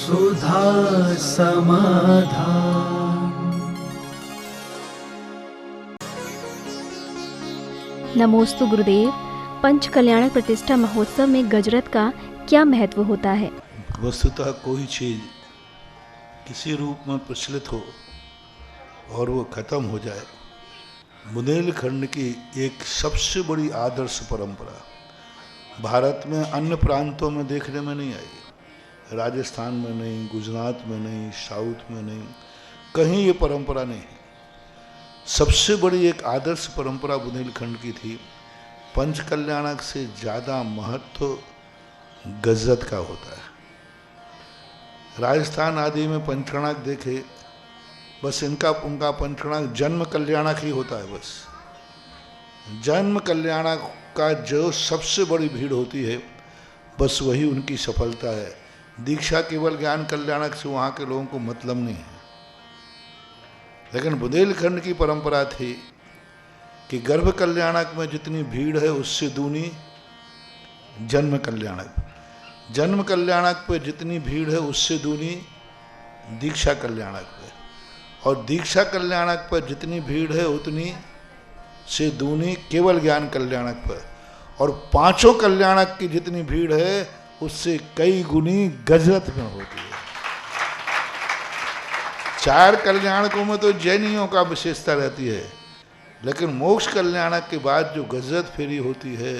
सुधा समाधान। नमोस्तु गुरुदेव। पंच कल्याणक प्रतिष्ठा महोत्सव में गजरत का क्या महत्व होता है? वस्तुतः कोई चीज किसी रूप में प्रचलित हो और वो खत्म हो जाए, बुंदेलखंड की एक सबसे बड़ी आदर्श परंपरा भारत में अन्य प्रांतों में देखने में नहीं आई। राजस्थान में नहीं, गुजरात में नहीं, साउथ में नहीं, कहीं ये परंपरा नहीं है। सबसे बड़ी एक आदर्श परंपरा बुंदेलखंड की थी। पंच कल्याणक से ज़्यादा महत्व गजरत का होता है। राजस्थान आदि में पंचकर्णाक देखे, बस उनका पंचकर्णाक जन्म कल्याणक ही होता है। बस जन्म कल्याणक का जो सबसे बड़ी भीड़ होती है, बस वही उनकी सफलता है। दीक्षा केवल ज्ञान कल्याणक से वहाँ के लोगों को मतलब नहीं है। लेकिन बुंदेलखंड की परंपरा थी कि गर्भ कल्याणक में जितनी भीड़ है उससे दूनी जन्म कल्याणक, जन्म कल्याणक पे जितनी भीड़ है उससे दूनी दीक्षा कल्याणक पे, और दीक्षा कल्याणक पर जितनी भीड़ है उतनी से दूनी केवल ज्ञान कल्याणक पर, और पांचों कल्याणक की जितनी भीड़ है उससे कई गुनी गजरत में होती है। चार कल्याणकों में तो जैनियों का विशेषता रहती है, लेकिन मोक्ष कल्याणक के बाद जो गजरत फेरी होती है,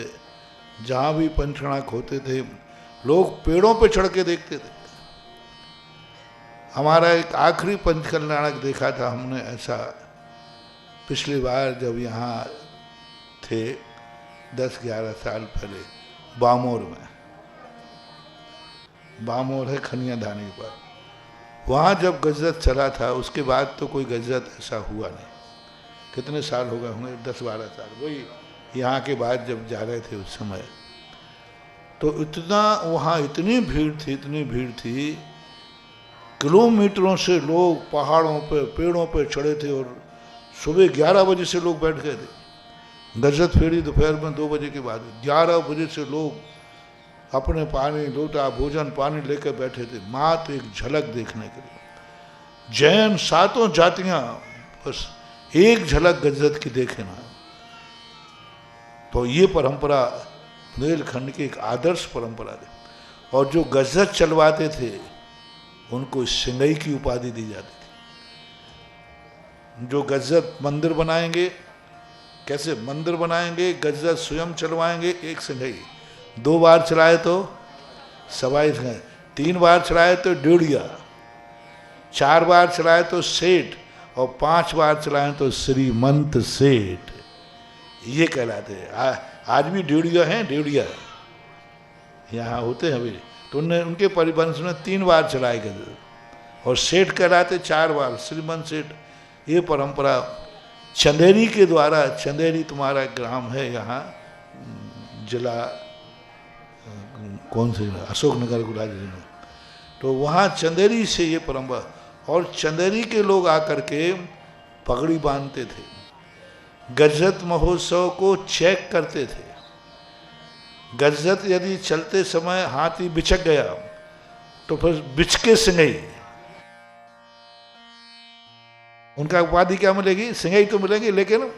जहाँ भी पंचकर्णाक होते थे लोग पेड़ों पे चढ़ के देखते थे। हमारा एक आखिरी पंच कल्याणक देखा था हमने ऐसा पिछली बार जब यहाँ थे 10-11 साल पहले बामोर में। बामोर है खनियाधानी पर। वहाँ जब गजरत चला था उसके बाद तो कोई गजरत ऐसा हुआ नहीं। कितने साल हो गए होंगे, 10-12 साल। वही यहाँ के बाद जब जा रहे थे उस समय, तो इतना वहाँ इतनी भीड़ थी, किलोमीटरों से लोग पहाड़ों पे पेड़ों पे चढ़े थे, और सुबह 11 बजे से लोग बैठ गए थे। गजरत फेरी दोपहर में 2 बजे के बाद 11 बजे से लोग अपने पानी, लोटा, भोजन, पानी लेकर बैठे थे, मात्र एक झलक देखने के लिए। जैन 7 जातियां बस एक झलक गजरत की देखे ना। तो ये परंपरा बुंदेलखंड की एक आदर्श परंपरा थी। और जो गजरत चलवाते थे उनको सिंगई की उपाधि दी जाती थी। जो गजरत मंदिर बनाएंगे, कैसे मंदिर बनाएंगे, गजरत स्वयं चलवाएंगे, एक सिंगई, 2 बार चलाए तो सवाई, 3 बार चलाए तो डेढ़िया, 4 बार चलाए तो सेठ, और 5 बार चलाए तो श्रीमंत सेठ। ये कहलाते हैं। आज भी डेढ़िया हैं, डेढ़िया यहाँ होते हैं अभी। तो उनके परिवंश में 3 बार चलाए गए, और सेठ कहलाते 4 बार, श्रीमंत सेठ। ये परंपरा चंदेरी के द्वारा, चंदेरी तुम्हारा ग्राम है यहाँ, जिला कौन से, अशोकनगर गुलाब जिले में। तो वहाँ चंदेरी से ये परंपरा, और चंदेरी के लोग आकर के पगड़ी बांधते थे, गजरत महोत्सव को चेक करते थे। गजरत यदि चलते समय हाथी बिछक गया तो फिर बिछके सिंगई, उनका उपाधि क्या मिलेगी, सिंगई तो मिलेगी, लेकिन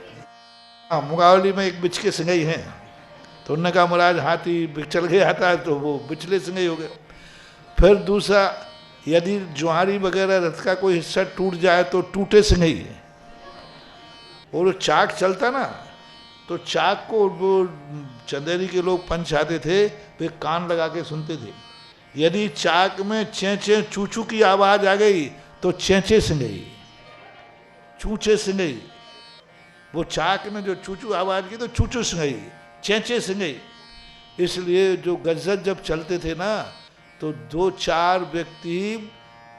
मुगावली में एक बिछके सिंगई हैं। तो उन्होंने कहा महाराज हाथी चल गया था तो वो बिचले सिंगई हो गए। फिर दूसरा, यदि जुआरी वगैरह रथ का कोई हिस्सा टूट जाए तो टूटे सिंगई। और चाक चलता ना, तो चाक को वो चंदेरी के लोग पंच आते थे, वे कान लगा के सुनते थे। यदि चाक में चेंचे चूचू की आवाज आ गई तो चेंचे सिंगई, चूचे सिंगई। वो चाक में जो चूचू आवाज की तो चूचू सिंगई, चेंचे सिंगई। इसलिए जो गजरत जब चलते थे ना, तो 2-4 व्यक्ति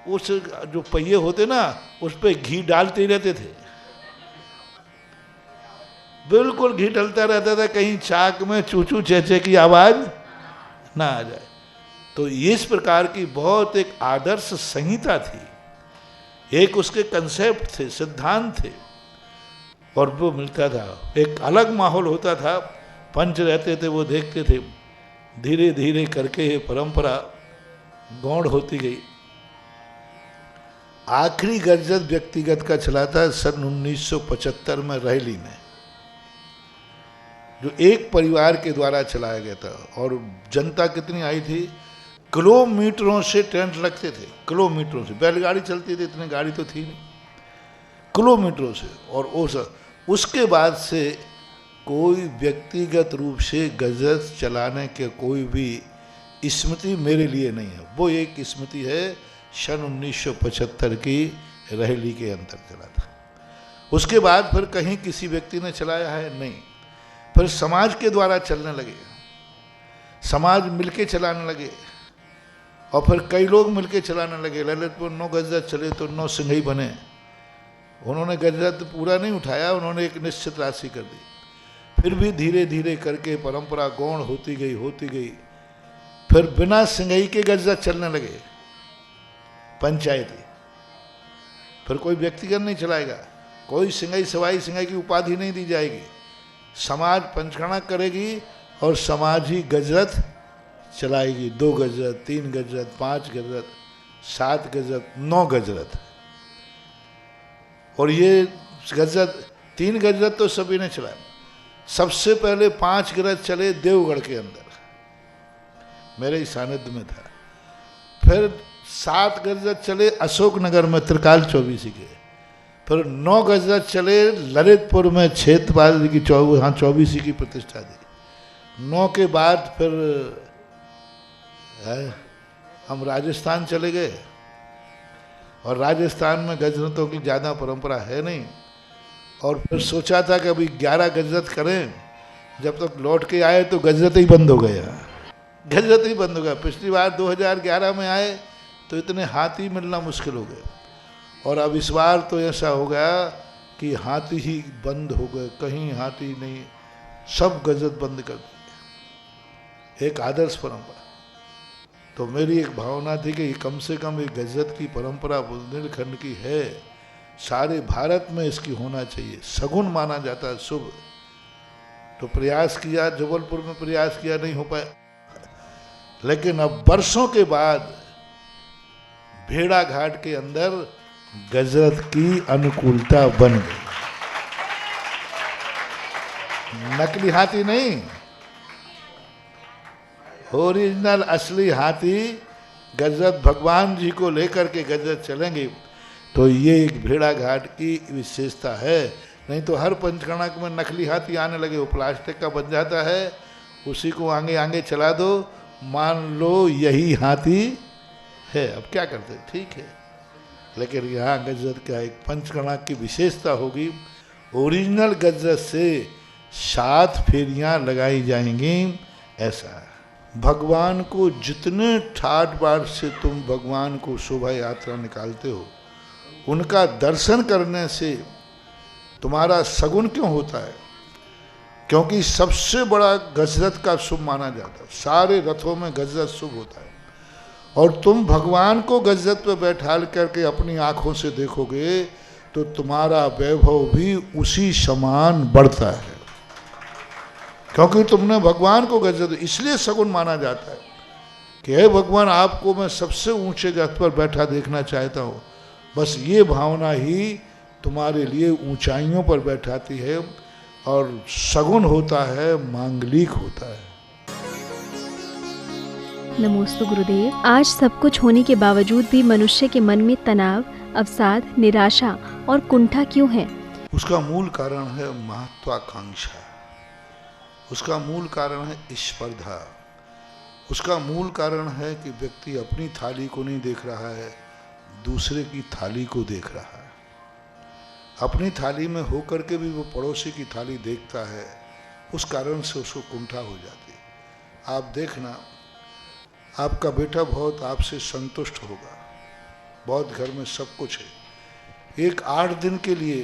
उस जो पहिए होते ना उस पर घी डालते ही रहते थे। बिल्कुल घी डलता रहता था, कहीं चाक में चूचू चेचे की आवाज ना आ जाए। तो ये इस प्रकार की बहुत एक आदर्श संहिता थी, एक उसके कंसेप्ट थे, सिद्धांत थे, और वो मिलता था। एक अलग माहौल होता था। पंच रहते थे, वो देखते थे। धीरे धीरे करके ये परंपरा गौड़ होती गई। आखिरी गजत व्यक्तिगत का चला था सन 1975 में रहेली में, जो एक परिवार के द्वारा चलाया गया था। और जनता कितनी आई थी, किलोमीटरों से टेंट लगते थे, किलोमीटरों से। बैलगाड़ी चलती थी, इतनी गाड़ी तो थी नहीं, किलोमीटरों से। और उसके बाद से कोई व्यक्तिगत रूप से गजत चलाने के कोई भी स्मृति मेरे लिए नहीं है। वो एक स्मृति है सन 1975 की रहेली के अंतर चला था। उसके बाद फिर कहीं किसी व्यक्ति ने चलाया है नहीं। फिर समाज के द्वारा चलने लगे, समाज मिलके चलाने लगे, और फिर कई लोग मिलके चलाने लगे। ललितपुर 9 गजत चले तो 9 सिंघई बने। उन्होंने गजत पूरा नहीं उठाया, उन्होंने एक निश्चित राशि कर दी। फिर भी धीरे धीरे करके परंपरा गौण होती गई। फिर बिना सिंघई के गजत चलने लगे, पंचायती। फिर कोई व्यक्तिगत नहीं चलाएगा, कोई सिंघई सवाई सिंघई की उपाधि नहीं दी जाएगी। समाज पंचगणना करेगी और समाज ही गजत चलाएगी। 2 गजत, 3 गजत, 5 गजत, 7 गजत, 9 गजत। और ये गजत 3 गजत तो सभी ने चलाया। सबसे पहले 5 गजत चले देवगढ़ के अंदर, मेरे ही सानिध्य में था। फिर 7 गजत चले अशोकनगर में त्रिकाल चौबीसी के। फिर 9 गजत चले ललितपुर में क्षेत्रपाल की चौबीसी की प्रतिष्ठा दी। 9 के बाद फिर हम राजस्थान चले गए, और राजस्थान में गजरतों की ज़्यादा परंपरा है नहीं। और फिर सोचा था कि अभी 11 गजरत करें, जब तक लौट के आए तो गजरत ही बंद हो गया, गजरत ही बंद हो गया। पिछली बार 2011 में आए तो इतने हाथी मिलना मुश्किल हो गए, और अब इस बार तो ऐसा हो गया कि हाथी ही बंद हो गए, कहीं हाथी नहीं, सब गजरत बंद कर दिए। एक आदर्श परंपरा। तो मेरी एक भावना थी कि कम से कम एक गजरत की परंपरा बुंदेलखंड की है, सारे भारत में इसकी होना चाहिए। सगुन माना जाता है, शुभ। तो प्रयास किया, जबलपुर में प्रयास किया, नहीं हो पाया। लेकिन अब वर्षों के बाद भेड़ा घाट के अंदर गजरत की अनुकूलता बन गई। नकली हाथी नहीं, ओरिजिनल असली हाथी गजरत भगवान जी को लेकर के गजरत चलेंगे। तो ये एक भेड़ा घाट की विशेषता है। नहीं तो हर पंचगणना में नकली हाथी आने लगे, वो प्लास्टिक का बन जाता है, उसी को आगे आगे चला दो, मान लो यही हाथी है। अब क्या करते, ठीक है। लेकिन यहाँ गजरत का एक पंचगणना की विशेषता होगी, ओरिजिनल गजरत से 7 फेरियां लगाई जाएंगी। ऐसा है। भगवान को जितने ठाट बाट से तुम भगवान को शोभा यात्रा निकालते हो, उनका दर्शन करने से तुम्हारा सगुन क्यों होता है? क्योंकि सबसे बड़ा गजरत का शुभ माना जाता है। सारे रथों में गजरत शुभ होता है, और तुम भगवान को गजरत पर बैठाल करके अपनी आंखों से देखोगे तो तुम्हारा वैभव भी उसी समान बढ़ता है, क्योंकि तुमने भगवान को गजरत। इसलिए सगुन माना जाता है कि हे भगवान, आपको मैं सबसे ऊंचे रथ पर बैठा देखना चाहता हूँ। बस ये भावना ही तुम्हारे लिए ऊंचाइयों पर बैठाती है, और सगुन होता है, मांगलिक होता है। नमोस्तु गुरुदेव। आज सब कुछ होने के बावजूद भी मनुष्य के मन में तनाव, अवसाद, निराशा और कुंठा क्यों है? उसका मूल कारण है महत्वाकांक्षा, उसका मूल कारण है स्पर्धा, उसका मूल कारण है कि व्यक्ति अपनी थाली को नहीं देख रहा है, दूसरे की थाली को देख रहा है। अपनी थाली में होकर के भी वो पड़ोसी की थाली देखता है, उस कारण से उसको कुंठा हो जाती है। आप देखना, आपका बेटा बहुत आपसे संतुष्ट होगा, बहुत घर में सब कुछ है। एक 8 दिन के लिए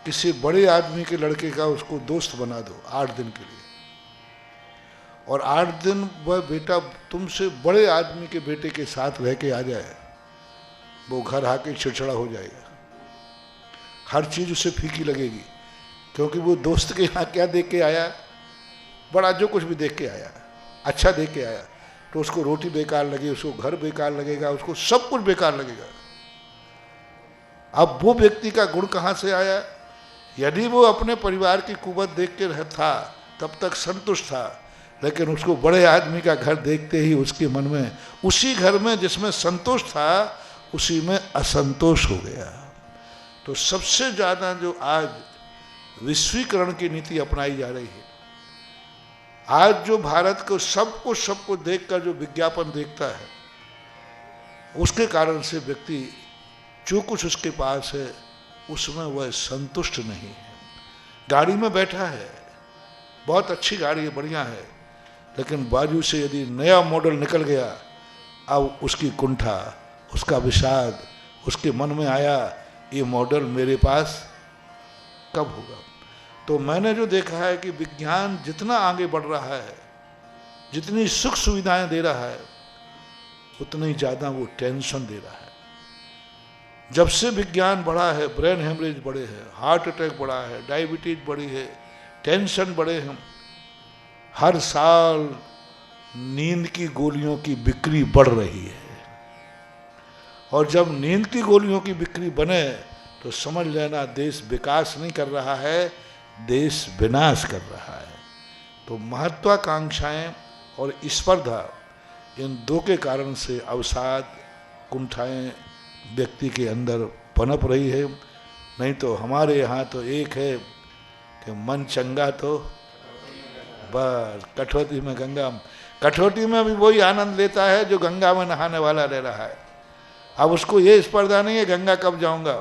किसी बड़े आदमी के लड़के का उसको दोस्त बना दो 8 दिन के लिए, और 8 दिन वह बेटा तुमसे बड़े आदमी के बेटे के साथ रह के आ जाए, वो घर आके चिड़चिड़ा हो जाएगा। हर चीज़ उसे फीकी लगेगी, क्योंकि वो दोस्त के यहाँ क्या देख के आया, बड़ा जो कुछ भी देख के आया, अच्छा देख के आया, तो उसको रोटी बेकार लगे, उसको घर बेकार लगेगा, उसको सब कुछ बेकार लगेगा। अब वो व्यक्ति का गुण कहाँ से आया? यदि वो अपने परिवार की कुवत देख के था तब तक संतुष्ट था, लेकिन उसको बड़े आदमी का घर देखते ही उसके मन में उसी घर में जिसमें संतोष था उसी में असंतोष हो गया। तो सबसे ज़्यादा जो आज विश्वीकरण की नीति अपनाई जा रही है, आज जो भारत को सबको देखकर जो विज्ञापन देखता है, उसके कारण से व्यक्ति जो कुछ उसके पास है उसमें वह संतुष्ट नहीं है। गाड़ी में बैठा है, बहुत अच्छी गाड़ी है, बढ़िया है, लेकिन बाजू से यदि नया मॉडल निकल गया, अब उसकी कुंठा, उसका विषाद उसके मन में आया, ये मॉडल मेरे पास कब होगा। तो मैंने जो देखा है कि विज्ञान जितना आगे बढ़ रहा है, जितनी सुख सुविधाएं दे रहा है, उतनी ज़्यादा वो टेंशन दे रहा है। जब से विज्ञान बढ़ा है, ब्रेन हेमरेज बढ़े हैं, हार्ट अटैक बढ़ा है, डायबिटीज बढ़ी है, टेंशन बढ़े हैं। हर साल नींद की गोलियों की बिक्री बढ़ रही है, और जब नींद की गोलियों की बिक्री बने तो समझ लेना देश विकास नहीं कर रहा है, देश विनाश कर रहा है। तो महत्वाकांक्षाएं और स्पर्धा, इन दो के कारण से अवसाद, कुंठाएं व्यक्ति के अंदर पनप रही है। नहीं तो हमारे यहाँ तो एक है कि मन चंगा तो बस कठौती में गंगा, कठौती में भी वही आनंद लेता है जो गंगा में नहाने वाला रह रहा है। अब उसको ये स्पर्धा नहीं है गंगा कब जाऊंगा,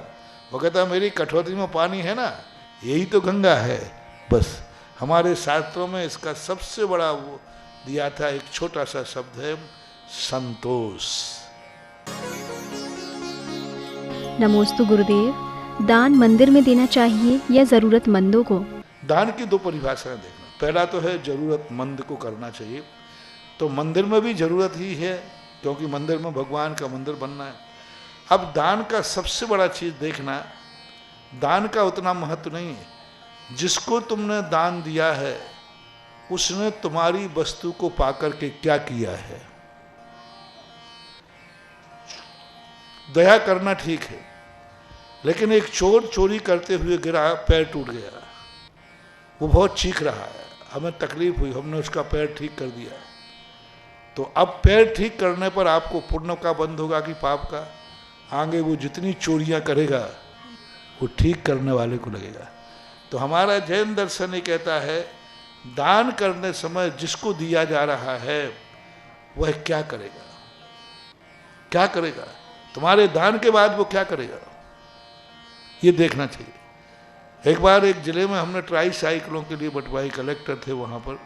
वो कहता मेरी कठौती में पानी है ना, यही तो गंगा है। बस हमारे शास्त्रों में इसका सबसे बड़ा वो दिया था, एक छोटा सा शब्द है संतोष। नमोस्तु गुरुदेव। दान मंदिर में देना चाहिए या ज़रूरतमंदों को? दान की दो परिभाषाएं देखना। पहला तो है जरूरतमंद को करना चाहिए, तो मंदिर में भी जरूरत ही है, क्योंकि मंदिर में भगवान का मंदिर बनना है। अब दान का सबसे बड़ा चीज़ देखना, दान का उतना महत्व नहीं है। जिसको तुमने दान दिया है उसने तुम्हारी वस्तु को पाकर के क्या किया है। दया करना ठीक है, लेकिन एक चोर चोरी करते हुए गिरा, पैर टूट गया, वो बहुत चीख रहा है, हमें तकलीफ हुई, हमने उसका पैर ठीक कर दिया। तो अब पैर ठीक करने पर आपको पुण्य का बंद होगा कि पाप का? आगे वो जितनी चोरियां करेगा वो ठीक करने वाले को लगेगा। तो हमारा जैन दर्शन ये कहता है दान करने समय जिसको दिया जा रहा है वह क्या करेगा, क्या करेगा, तुम्हारे दान के बाद वो क्या करेगा, ये देखना चाहिए। एक बार एक जिले में हमने ट्राई साइकिलों के लिए बंटवाई, कलेक्टर थे वहाँ पर,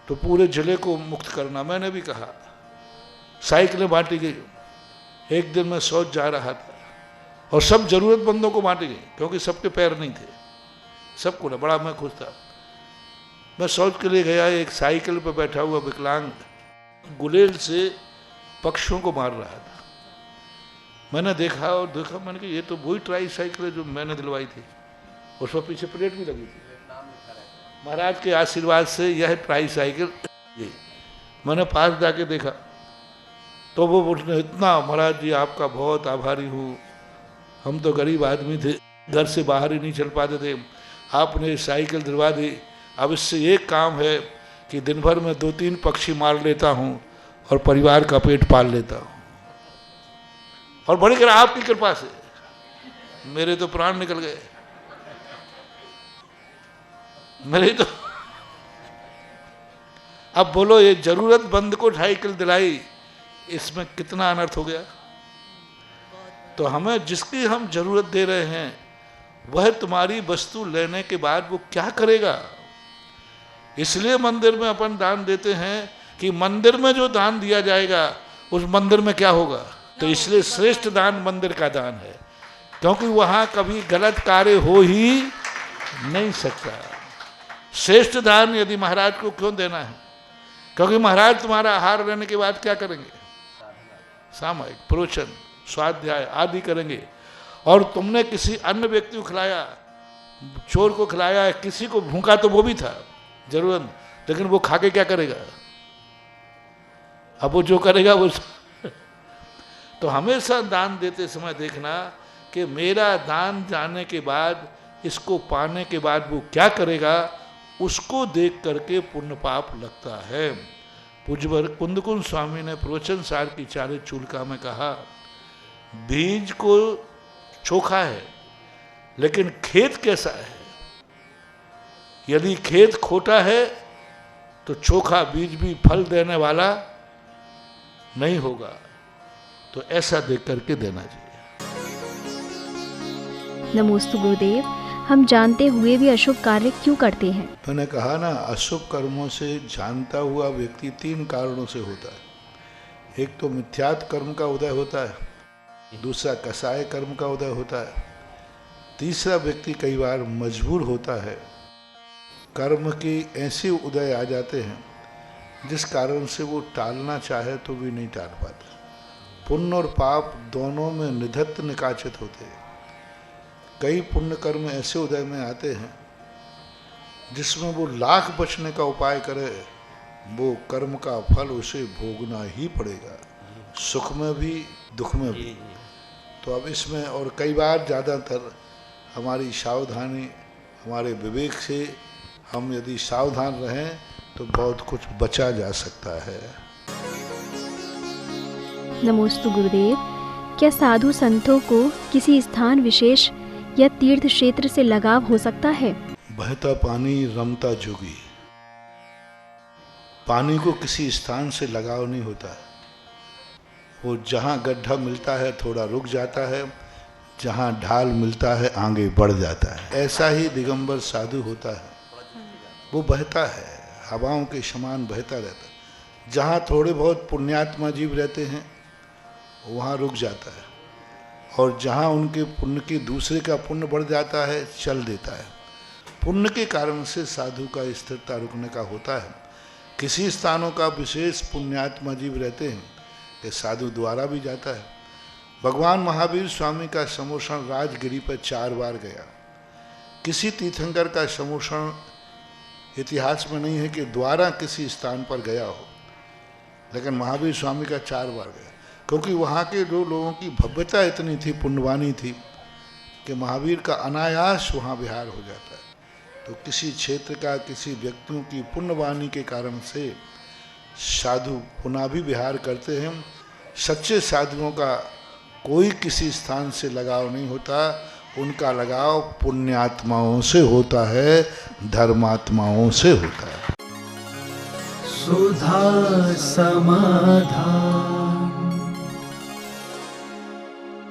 तो पूरे जिले को मुक्त करना, मैंने भी कहा, साइकिलें बांटी गई। एक दिन मैं शौच जा रहा था और सब जरूरतमंदों को बांटी गई, क्योंकि सबके पैर नहीं थे, सबको ना, बड़ा मैं खुश था। मैं शौच के लिए गया, एक साइकिल पर बैठा हुआ विकलांग गुलेल से पक्षियों को मार रहा था। मैंने देखा और देखा, मैंने कहा ये तो वही ट्राई साइकिल है जो मैंने दिलवाई थी, उस पर पीछे प्लेट भी लगी थी। महाराज के आशीर्वाद से यह ट्राई साइकिल, ये मैंने पास जाके देखा तो वो उसने इतना, महाराज जी आपका बहुत आभारी हूँ, हम तो गरीब आदमी थे, घर से बाहर ही नहीं चल पाते थे, आपने साइकिल दिलवा दी। अब इससे एक काम है कि दिन भर में 2-3 पक्षी मार लेता हूँ और परिवार का पेट पाल लेता हूँ, और बड़ी कर आपकी कृपा से मेरे तो प्राण निकल गए, मेरे तो। अब बोलो ये जरूरतमंद को साइकिल दिलाई, इसमें कितना अनर्थ हो गया। तो हमें जिसकी हम जरूरत दे रहे हैं वह तुम्हारी वस्तु लेने के बाद वो क्या करेगा। इसलिए मंदिर में अपन दान देते हैं कि मंदिर में जो दान दिया जाएगा उस मंदिर में क्या होगा। तो इसलिए श्रेष्ठ दान मंदिर का दान है, क्योंकि वहाँ कभी गलत कार्य हो ही नहीं सकता। श्रेष्ठ दान यदि महाराज को क्यों देना है, क्योंकि महाराज तुम्हारा आहार लेने के बाद क्या करेंगे, सामायिक प्रोचन स्वाध्याय आदि करेंगे, और तुमने किसी अन्य व्यक्ति को खिलाया, चोर को खिलाया, किसी को भूखा तो वो भी था जरूरत, लेकिन वो खा के क्या करेगा, अब वो जो करेगा वो। तो हमेशा दान देते समय देखना कि मेरा दान जाने के बाद, इसको पाने के बाद वो क्या करेगा, उसको देख करके पुण्य पाप लगता है। पूज्यवर कुंदकुंज स्वामी ने प्रवचन सार की 40 चूलिका में कहा, बीज को चोखा है लेकिन खेत कैसा है। यदि खेत खोटा है तो चोखा बीज भी फल देने वाला नहीं होगा। तो ऐसा देख करके देना चाहिए। नमोस्तु गुरुदेव, हम जानते हुए भी अशुभ कार्य क्यों करते हैं? मैंने कहा ना, अशुभ कर्मों से जानता हुआ व्यक्ति 3 कारणों से होता है। एक तो मिथ्यात्व कर्म का उदय होता है, दूसरा कसाय कर्म का उदय होता है, तीसरा व्यक्ति कई बार मजबूर होता है। कर्म की ऐसे उदय आ जाते हैं जिस कारण से वो टालना चाहे तो भी नहीं टाल पाता। पुण्य और पाप दोनों में निधत्त निकाचित होते हैं। कई पुण्य कर्म ऐसे उदय में आते हैं जिसमें वो लाख बचने का उपाय करे, वो कर्म का फल उसे भोगना ही पड़ेगा, सुख में भी दुख में भी। तो अब इसमें और कई बार ज़्यादातर हमारी सावधानी, हमारे विवेक से हम यदि सावधान रहें तो बहुत कुछ बचा जा सकता है। नमोस्तु गुरुदेव, क्या साधु संतों को किसी स्थान विशेष या तीर्थ क्षेत्र से लगाव हो सकता है? बहता पानी रमता जोगी। पानी को किसी स्थान से लगाव नहीं होता है। वो जहाँ गड्ढा मिलता है थोड़ा रुक जाता है, जहाँ ढाल मिलता है आगे बढ़ जाता है। ऐसा ही दिगंबर साधु होता है, वो बहता है, हवाओं के समान बहता रहता है। जहाँ थोड़े बहुत पुण्यात्मा जीव रहते हैं वहाँ रुक जाता है, और जहाँ उनके पुण्य की दूसरे का पुण्य बढ़ जाता है चल देता है। पुण्य के कारण से साधु का स्थिरता रुकने का होता है। किसी स्थानों का विशेष पुण्यात्मा जीव रहते हैं कि साधु द्वारा भी जाता है। भगवान महावीर स्वामी का समोषण राजगिरी पर 4 बार गया। किसी तीर्थंकर का समोषण इतिहास में नहीं है कि द्वारा किसी स्थान पर गया हो, लेकिन महावीर स्वामी का 4 बार गया, क्योंकि वहाँ के लोगों की भव्यता इतनी थी, पुण्यवानी थी कि महावीर का अनायास वहाँ विहार हो जाता है। तो किसी क्षेत्र का, किसी व्यक्तियों की पुण्यवानी के कारण से साधु पुनः भी विहार करते हैं। सच्चे साधुओं का कोई किसी स्थान से लगाव नहीं होता, उनका लगाव पुण्यात्माओं से होता है, धर्मात्माओं से होता है। सुधा समाधान